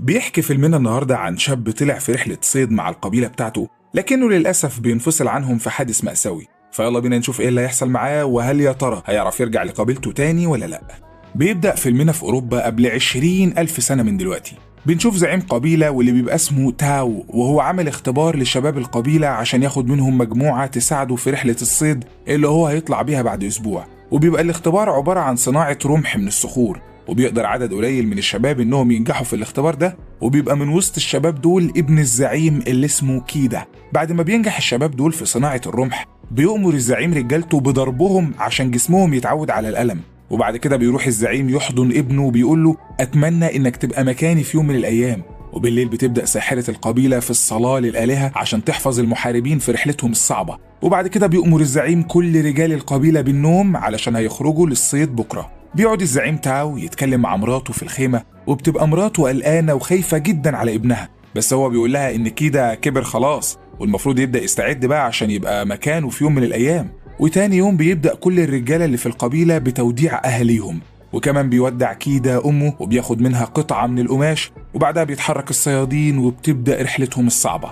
بيحكي فيلمنا النهاردة عن شاب طلع في رحلة صيد مع القبيلة بتاعته، لكنه للأسف بينفصل عنهم في حادث مأساوي. فيلا بينا نشوف ايه اللي هيحصل معاه، وهل يا ترى هيعرف يرجع لقبيلته تاني ولا لأ. بيبدأ فيلمنا في أوروبا قبل 20,000 سنة من دلوقتي. بنشوف زعيم قبيلة واللي بيبقى اسمه تاو، وهو عامل اختبار لشباب القبيلة عشان ياخد منهم مجموعة تساعده في رحلة الصيد اللي هو هيطلع بيها بعد أسبوع. وبيبقى الاختبار عبارة عن صناعة رمح من الصخور، وبيقدر عدد قليل من الشباب انهم ينجحوا في الاختبار ده. وبيبقى من وسط الشباب دول ابن الزعيم اللي اسمه كيدا. بعد ما بينجح الشباب دول في صناعة الرمح، بيؤمر الزعيم رجالته بضربهم عشان جسمهم يتعود على الألم. وبعد كده بيروح الزعيم يحضن ابنه وبيقول له أتمنى إنك تبقى مكاني في يوم من الأيام. وبالليل بتبدأ ساحرة القبيلة في الصلاة للآلهة عشان تحفظ المحاربين في رحلتهم الصعبة. وبعد كده بيأمر الزعيم كل رجال القبيلة بالنوم علشان هيخرجوا للصيد بكرة. بيقعد الزعيم تاو يتكلم مع مراته في الخيمة، وبتبقى مراته قلقانة وخايفة جدا على ابنها، بس هو بيقول لها إن كده كبر خلاص والمفروض يبدأ يستعد بقى عشان يبقى مكانه في يوم من الأيام. وتاني يوم بيبدأ كل الرجالة اللي في القبيلة بتوديع أهاليهم، وكمان بيودع كيدا أمه وبياخد منها قطعة من القماش. وبعدها بيتحرك الصيادين وبتبدأ رحلتهم الصعبة.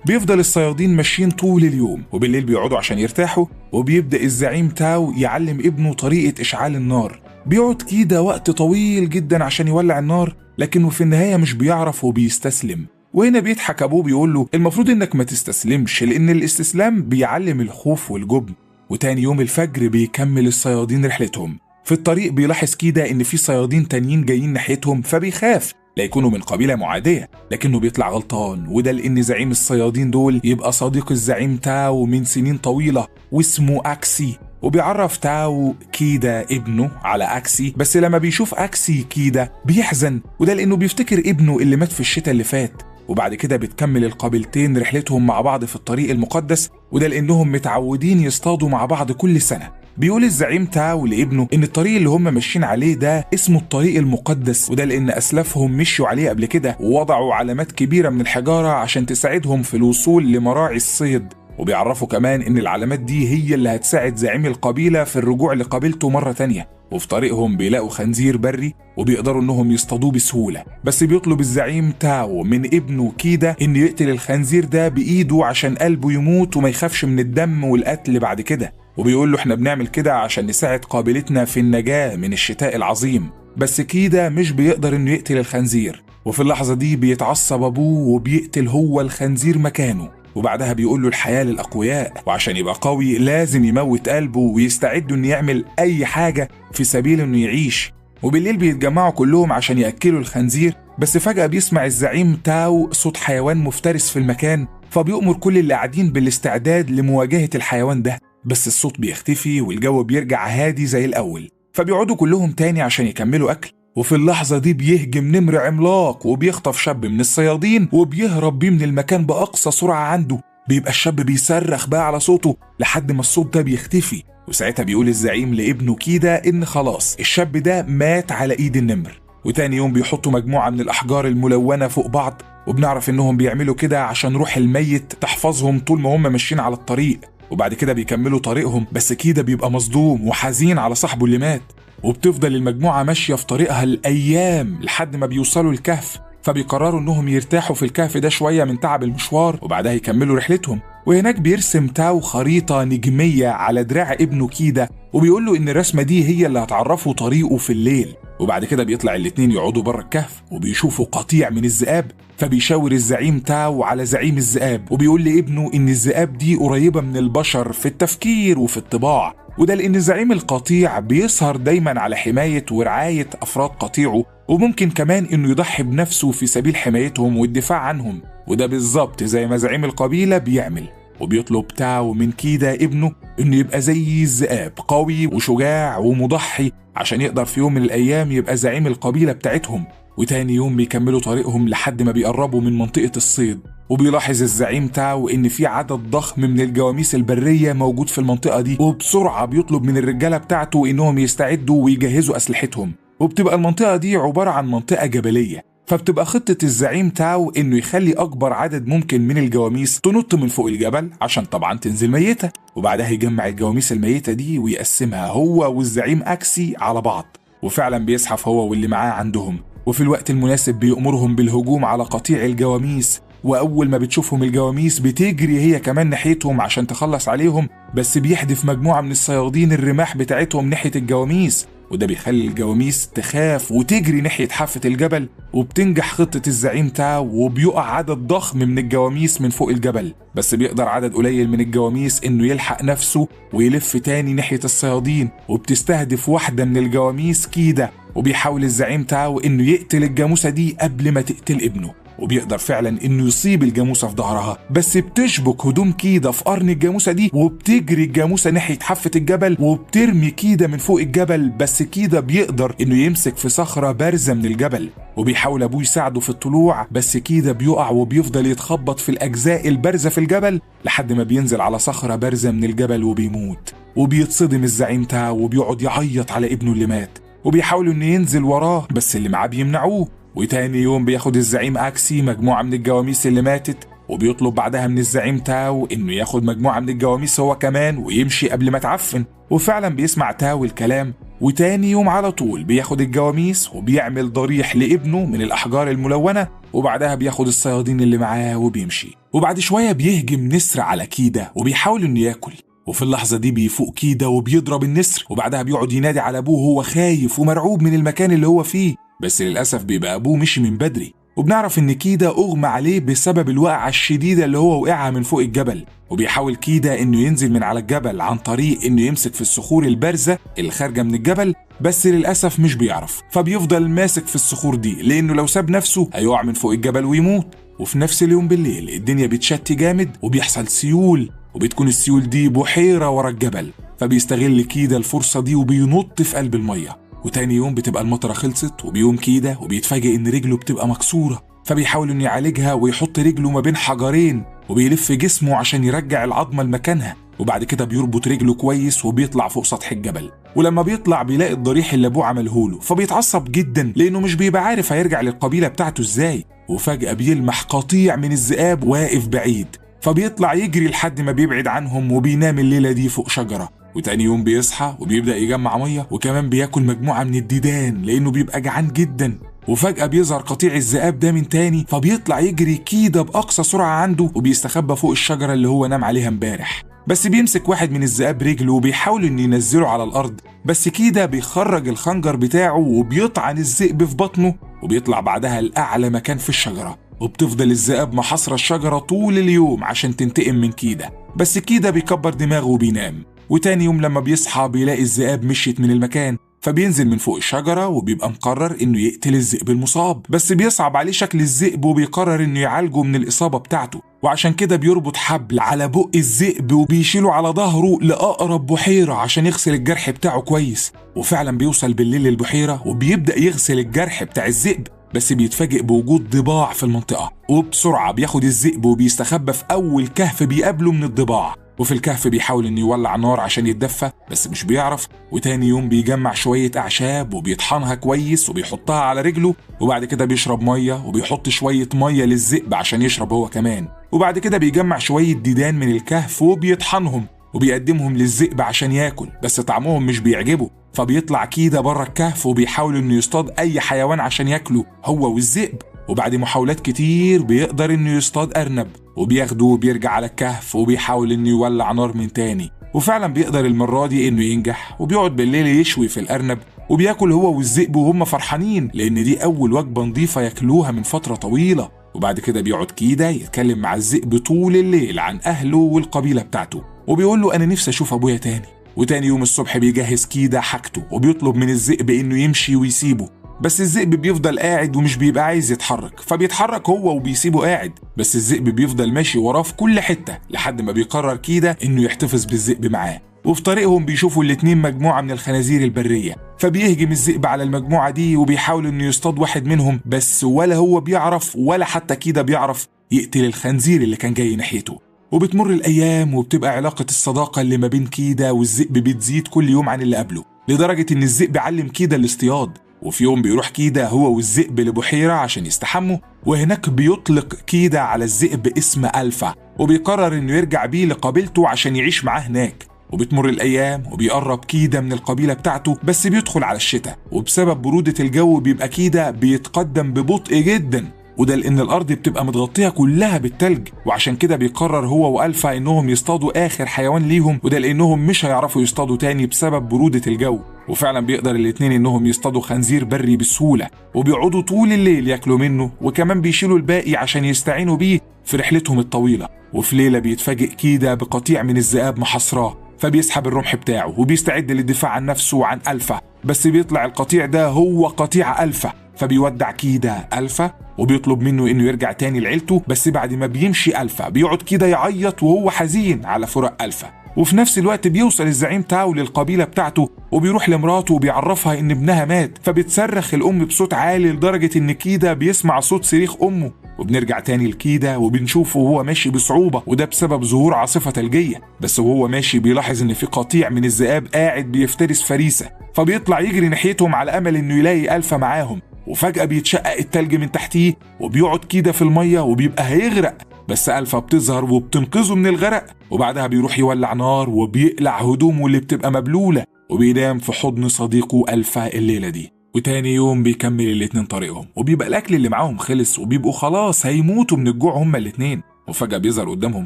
بيفضل الصيادين ماشيين طول اليوم، وبالليل بيقعدوا عشان يرتاحوا. وبيبدأ الزعيم تاو يعلم ابنه طريقة إشعال النار. بيقعد كيدا وقت طويل جدا عشان يولع النار، لكنه في النهاية مش بيعرف وبيستسلم. وهنا بيضحك أبوه بيقول له المفروض إنك ما تستسلمش، لأن الاستسلام بيعلم الخوف والجبن. وتاني يوم الفجر بيكمل الصيادين رحلتهم. في الطريق بيلاحظ كيدا إن في صيادين تانيين جايين ناحيتهم، فبيخاف لا يكونوا من قبيلة معادية، لكنه بيطلع غلطان. وده لأن زعيم الصيادين دول يبقى صديق الزعيم تاو من سنين طويلة واسمه أكسي. وبيعرف تاو كيدا ابنه على أكسي، بس لما بيشوف أكسي كيدا بيحزن، وده لأنه بيفتكر ابنه اللي مات في الشتاء اللي فات. وبعد كده بتكمل القبيلتين رحلتهم مع بعض في الطريق المقدس، وده لأنهم متعودين يصطادوا مع بعض كل سنة. بيقول الزعيم تاو لابنه إن الطريق اللي هم ماشيين عليه ده اسمه الطريق المقدس، وده لأن أسلافهم مشوا عليه قبل كده ووضعوا علامات كبيرة من الحجارة عشان تساعدهم في الوصول لمراعي الصيد. وبيعرفوا كمان إن العلامات دي هي اللي هتساعد زعيم القبيلة في الرجوع لقبيلته مرة تانية. وفي طريقهم بيلاقوا خنزير بري وبيقدروا إنهم يصطادوه بسهولة، بس بيطلب الزعيم تاو من ابنه كيدا إن يقتل الخنزير ده بإيده عشان قلبه يموت وما يخافش من الدم والقتل بعد كده. وبيقول له احنا بنعمل كده عشان نساعد قابلتنا في النجاة من الشتاء العظيم. بس كيدا مش بيقدر إنه يقتل الخنزير، وفي اللحظة دي بيتعصب أبوه وبيقتل هو الخنزير مكانه. وبعدها بيقول له الحياة للأقوياء، وعشان يبقى قوي لازم يموت قلبه ويستعد إنه يعمل أي حاجة في سبيل إنه يعيش. وبالليل بيتجمعوا كلهم عشان يأكلوا الخنزير، بس فجأة بيسمع الزعيم تاو صوت حيوان مفترس في المكان، فبيأمر كل اللي قاعدين بالاستعداد لمواجهة الحيوان ده. بس الصوت بيختفي والجو بيرجع هادي زي الأول، فبيقعدوا كلهم تاني عشان يكملوا أكل. وفي اللحظة دي بيهجم نمر عملاق وبيخطف شاب من الصيادين وبيهرب بيه من المكان بأقصى سرعة عنده. بيبقى الشاب بيصرخ بقى على صوته لحد ما الصوت ده بيختفي. وساعتها بيقول الزعيم لابنه كيدا إن خلاص الشاب ده مات على إيد النمر. وتاني يوم بيحطوا مجموعة من الأحجار الملونة فوق بعض، وبنعرف إنهم بيعملوا كده عشان روح الميت تحفظهم طول ما هم ماشيين على الطريق. وبعد كده بيكملوا طريقهم، بس كيدا بيبقى مصدوم وحزين على صاحبه اللي مات. وبتفضل المجموعة ماشية في طريقها الأيام لحد ما بيوصلوا الكهف، فبيقرروا إنهم يرتاحوا في الكهف ده شوية من تعب المشوار وبعدها يكملوا رحلتهم. وهناك بيرسم تاو خريطة نجمية على دراع ابنه كيدا، وبيقول له إن الرسمة دي هي اللي هتعرفه طريقه في الليل. وبعد كده بيطلع الاتنين يقعدوا بره الكهف وبيشوفوا قطيع من الذئاب، فبيشاور الزعيم تاو على زعيم الذئاب وبيقول لابنه إن الذئاب دي قريبة من البشر في التفكير وفي الطباع، وده لأن زعيم القطيع بيسهر دايما على حماية ورعاية أفراد قطيعه، وممكن كمان إنه يضحي بنفسه في سبيل حمايتهم والدفاع عنهم. وده بالظبط زي ما زعيم القبيلة بيعمل. وبيطلب تاو من كيدا ابنه إنه يبقى زي الذئاب، قوي وشجاع ومضحي عشان يقدر في يوم من الأيام يبقى زعيم القبيلة بتاعتهم. وتاني يوم بيكملوا طريقهم لحد ما بيقربوا من منطقة الصيد، وبيلاحظ الزعيم تاو إن في عدد ضخم من الجواميس البرية موجود في المنطقة دي، وبسرعة بيطلب من الرجالة بتاعته إنهم يستعدوا ويجهزوا أسلحتهم. وبتبقى المنطقة دي عبارة عن منطقة جبلية، فبتبقى خطة الزعيم تاو إنه يخلي أكبر عدد ممكن من الجواميس تنط من فوق الجبل عشان طبعا تنزل ميتة، وبعدها يجمع الجواميس الميتة دي ويقسمها هو والزعيم أكسي على بعض. وفعلا بيزحف هو واللي معاه عندهم، وفي الوقت المناسب بيأمرهم بالهجوم على قطيع الجواميس. وأول ما بتشوفهم الجواميس بتجري هي كمان ناحيتهم عشان تخلص عليهم، بس بيحدف مجموعة من الصيادين الرماح بتاعتهم ناحية الجواميس، وده بيخلي الجواميس تخاف وتجري ناحية حافة الجبل. وبتنجح خطة الزعيم تاو، وبيقع عدد ضخم من الجواميس من فوق الجبل، بس بيقدر عدد قليل من الجواميس انه يلحق نفسه ويلف تاني ناحية الصيادين. وبتستهدف واحدة من الجواميس كيدا، وبيحاول الزعيم تاو انه يقتل الجاموسة دي قبل ما تقتل ابنه، وبيقدر فعلا انه يصيب الجاموسة في ظهرها، بس بتشبك هدوم كيدا في قرن الجاموسة دي، وبتجري الجاموسة ناحية حافة الجبل وبترمي كيدا من فوق الجبل. بس كيدا بيقدر انه يمسك في صخرة بارزة من الجبل، وبيحاول ابوه يساعده في الطلوع، بس كيدا بيقع وبيفضل يتخبط في الاجزاء البارزة في الجبل لحد ما بينزل على صخرة بارزة من الجبل وبيموت. وبيتصدم الزعيم تاو وبيقعد يعيط على ابنه اللي مات، وبيحاول انه ينزل وراه بس اللي معاه بيمنعوه. وتاني يوم بياخد الزعيم أكسي مجموعة من الجواميس اللي ماتت، وبيطلب بعدها من الزعيم تاو إنه ياخد مجموعة من الجواميس هو كمان ويمشي قبل ما تعفن. وفعلا بيسمع تاو الكلام، وتاني يوم على طول بياخد الجواميس وبيعمل ضريح لابنه من الأحجار الملونة، وبعدها بياخد الصيادين اللي معاه وبيمشي. وبعد شوية بيهجم نسر على كيدا وبيحاول إنه ياكل، وفي اللحظة دي بيفوق كيدا وبيضرب النسر، وبعدها بيقعد ينادي على أبوه وهو خايف ومرعوب من المكان اللي هو فيه، بس للأسف بيبقى أبوه مشي من بدري. وبنعرف إن كيدا أغمى عليه بسبب الوقعة الشديدة اللي هو وقعها من فوق الجبل. وبيحاول كيدا إنه ينزل من على الجبل عن طريق إنه يمسك في الصخور البارزة اللي خارجة من الجبل، بس للأسف مش بيعرف، فبيفضل ماسك في الصخور دي لأنه لو ساب نفسه هيقع من فوق الجبل ويموت. وفي نفس اليوم بالليل الدنيا بتشتي جامد وبيحصل سيول، وبتكون السيول دي بحيرة ورا الجبل، فبيستغل كيدا الفرصة دي وبينط في قلب المية. وتاني يوم بتبقى المطرة خلصت وبيقوم كيدا وبيتفاجئ إن رجله بتبقى مكسورة، فبيحاول إنه يعالجها ويحط رجله ما بين حجرين وبيلف جسمه عشان يرجع العظمة لمكانها، وبعد كده بيربط رجله كويس وبيطلع فوق سطح الجبل. ولما بيطلع بيلاقي الضريح اللي أبوه عملهوله، فبيتعصب جدا لأنه مش بيبقى عارف هيرجع للقبيلة بتاعته إزاي. وفجأة بيلمح قطيع من الذئاب واقف بعيد، فبيطلع يجري لحد ما بيبعد عنهم وبينام الليلة دي فوق شجرة. وتاني يوم بيصحى وبيبدأ يجمع مية، وكمان بياكل مجموعة من الديدان لأنه بيبقى جعان جدا. وفجأة بيظهر قطيع الذئاب ده من تاني، فبيطلع يجري كيدا بأقصى سرعة عنده وبيستخبى فوق الشجرة اللي هو نام عليها امبارح. بس بيمسك واحد من الذئاب رجله وبيحاول انه ينزله على الأرض، بس كيدا بيخرج الخنجر بتاعه وبيطعن الذئب في بطنه، وبيطلع بعدها لأعلى مكان في الشجرة. وبتفضل الذئاب محاصرة الشجرة طول اليوم عشان تنتقم من كيدا، بس كيدا بيكبر دماغه وبينام. وتاني يوم لما بيصحى بيلاقي الذئاب مشيت من المكان، فبينزل من فوق الشجرة وبيبقى مقرر انه يقتل الذئب المصاب، بس بيصعب عليه شكل الذئب وبيقرر انه يعالجه من الإصابة بتاعته. وعشان كده بيربط حبل على بق الذئب وبيشيله على ظهره لأقرب بحيرة عشان يغسل الجرح بتاعه كويس. وفعلا بيوصل بالليل للبحيرة وبيبدأ يغسل الجرح بتاع الذئب، بس بيتفاجئ بوجود ضباع في المنطقة، وبسرعة بياخد الذئب وبيستخبى في أول كهف بيقابله من الضباع. وفي الكهف بيحاول انه يولع نار عشان يتدفى بس مش بيعرف. وتاني يوم بيجمع شوية أعشاب وبيطحنها كويس وبيحطها على رجله، وبعد كده بيشرب مية وبيحط شوية مية للذئب عشان يشرب هو كمان. وبعد كده بيجمع شوية ديدان من الكهف وبيطحنهم وبيقدمهم للذئب عشان ياكل، بس طعمهم مش بيعجبه. فبيطلع كيدا بره الكهف وبيحاول انه يصطاد اي حيوان عشان ياكله هو والذئب. وبعد محاولات كتير بيقدر انه يصطاد أرنب، وبياخده وبيرجع على الكهف وبيحاول انه يولع نار من تاني، وفعلا بيقدر المرة دي انه ينجح. وبيقعد بالليل يشوي في الأرنب وبياكل هو والذئب وهم فرحانين لان دي اول وجبة نظيفة ياكلوها من فترة طويلة. وبعد كده بيقعد كيدا يتكلم مع الذئب طول الليل عن أهله والقبيلة بتاعته، وبيقول له أنا نفسي أشوف أبويا تاني. وتاني يوم الصبح بيجهز كيدا حاجته وبيطلب من الذئب انه يمشي ويسيبه، بس الذئب بيفضل قاعد ومش بيبقى عايز يتحرك، فبيتحرك هو وبيسيبه قاعد، بس الذئب بيفضل ماشي وراه في كل حتة لحد ما بيقرر كيدا انه يحتفظ بالذئب معاه. وفي طريقهم بيشوفوا الاتنين مجموعة من الخنازير البرية، فبيهجم الذئب على المجموعة دي وبيحاول انه يصطاد واحد منهم، بس ولا هو بيعرف ولا حتى كيدا بيعرف يقتل الخنزير اللي كان جاي ناحيته. وبتمر الأيام وبتبقى علاقة الصداقة اللي ما بين كيدا والذئب بتزيد كل يوم عن اللي قبله، لدرجة إن الذئب علم كيدا الاصطياد. وفي يوم بيروح كيدا هو والذئب لبحيرة عشان يستحموا، وهناك بيطلق كيدا على الذئب اسم ألفا، وبيقرر إنه يرجع بيه لقبيلته عشان يعيش معاه هناك. وبتمر الأيام وبيقرب كيدا من القبيلة بتاعته، بس بيدخل على الشتاء، وبسبب برودة الجو بيبقى كيدا بيتقدم ببطء جدا، وده لأن الأرض بتبقى متغطية كلها بالتلج. وعشان كده بيقرر هو وألفا إنهم يصطادوا آخر حيوان ليهم، وده لأنهم مش هيعرفوا يصطادوا تاني بسبب برودة الجو. وفعلا بيقدر الاتنين إنهم يصطادوا خنزير بري بسهولة، وبيقعدوا طول الليل ياكلوا منه، وكمان بيشيلوا الباقي عشان يستعينوا بيه في رحلتهم الطويلة. وفي ليلة بيتفاجئ كيدا بقطيع من الذئاب محاصراه، فبيسحب الرمح بتاعه وبيستعد للدفاع عن نفسه وعن ألفا، بس بيطلع القطيع ده هو قطيع ألفا. فبيودع كيدا ألفا وبيطلب منه إنه يرجع تاني لعيلته، بس بعد ما بيمشي ألفا بيقعد كيدا يعيط وهو حزين على فراق ألفا. وفي نفس الوقت بيوصل الزعيم تاو للقبيلة بتاعته وبيروح لمراته وبيعرفها إن ابنها مات، فبتصرخ الأم بصوت عالي لدرجة إن كيدا بيسمع صوت صريخ أمه. وبنرجع تاني لكيدا وبنشوفه وهو ماشي بصعوبة، وده بسبب ظهور عاصفة ثلجية. بس وهو ماشي بيلاحظ إن في قطيع من الذئاب قاعد بيفترس فريسة، فبيطلع يجري ناحيتهم على أمل إنه يلاقي ألفا معاهم. وفجأة بيتشقق التلج من تحتيه وبيقعد كيدا في المية وبيبقى هيغرق، بس ألفا بتظهر وبتنقذه من الغرق. وبعدها بيروح يولع نار وبيقلع هدومه اللي بتبقى مبلولة، وبينام في حضن صديقه ألفا الليلة دي. وتاني يوم بيكمل الاتنين طريقهم، وبيبقى الأكل اللي معاهم خلص وبيبقوا خلاص هيموتوا من الجوع هما الاتنين. وفجأة بيظهر قدامهم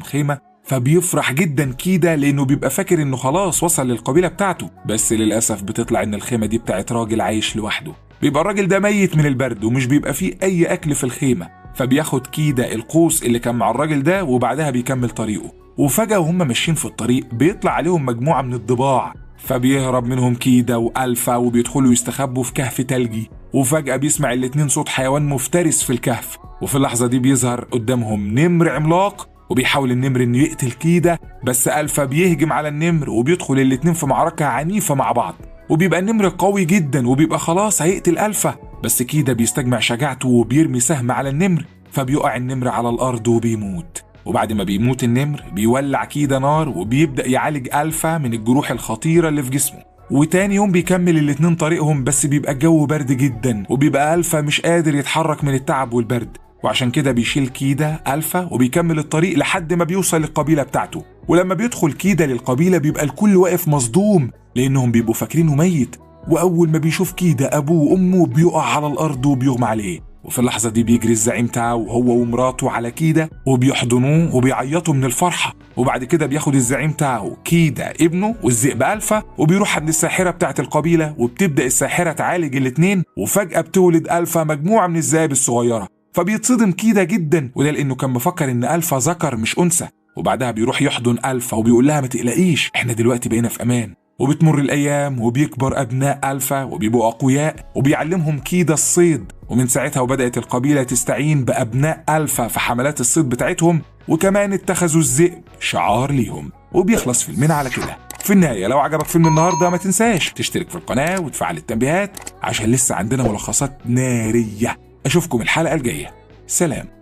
خيمة، فبيفرح جدا كيدا لأنه بيبقى فاكر إنه خلاص وصل للقبيلة بتاعته، بس للأسف بتطلع إن الخيمة دي بتاعت راجل عايش لوحده. بيبقى الراجل ده ميت من البرد ومش بيبقى فيه أي أكل في الخيمة، فبياخد كيدا القوس اللي كان مع الراجل ده وبعدها بيكمل طريقه. وفجأة وهم ماشيين في الطريق بيطلع عليهم مجموعة من الضباع، فبيهرب منهم كيدا وألفا وبيدخلوا يستخبوا في كهف تلجي. وفجأة بيسمع الاتنين صوت حيوان مفترس في الكهف، وفي اللحظة دي بيظهر قدامهم نمر عملاق، وبيحاول النمر انه يقتل كيدا، بس ألفا بيهجم على النمر وبيدخل الاتنين في معركة عنيفة مع بعض. وبيبقى النمر قوي جدا وبيبقى خلاص هيقتل ألفا، بس كيدا بيستجمع شجاعته وبيرمي سهم على النمر، فبيقع النمر على الأرض وبيموت. وبعد ما بيموت النمر بيولع كيدا نار وبيبدأ يعالج ألفا من الجروح الخطيرة اللي في جسمه. وتاني يوم بيكمل الاتنين طريقهم، بس بيبقى الجو برد جدا وبيبقى ألفا مش قادر يتحرك من التعب والبرد، وعشان كده بيشيل كيدا ألفا وبيكمل الطريق لحد ما بيوصل للقبيلة بتاعته. ولما بيدخل كيدا للقبيلة بيبقى الكل واقف مصدوم لأنهم بيبقوا فاكرينه ميت، وأول ما بيشوف كيدا أبوه وأمه بيقع على الأرض وبيغمى عليه. وفي اللحظة دي بيجري الزعيم تاو هو ومراته على كيدا وبيحضنوه وبيعيطوا من الفرحة. وبعد كده بياخد الزعيم تاو كيدا ابنه والذئب ألفا وبيروح عند الساحرة بتاعة القبيلة، وبتبدأ الساحرة تعالج الاتنين، وفجأة بتولد ألفا مجموعة من الذئاب الصغيرة. فبيتصدم كيدا جدا، وده لأنه كان مفكر إن ألفا ذكر مش أنثى. وبعدها بيروح يحضن ألفا وبيقول لها ما تقلقيش، احنا دلوقتي بقينا في أمان. وبتمر الأيام وبيكبر أبناء ألفا وبيبقوا أقوياء، وبيعلمهم كيدا الصيد. ومن ساعتها وبدأت القبيلة تستعين بأبناء ألفا في حملات الصيد بتاعتهم، وكمان اتخذوا الذئب شعار ليهم. وبيخلص فيلمنا على كده. في النهاية لو عجبك فيلم النهاردة ما تنساش تشترك في القناة وتفعل التنبيهات عشان لسه عندنا ملخصات نارية. أشوفكم الحلقة الجاية. سلام.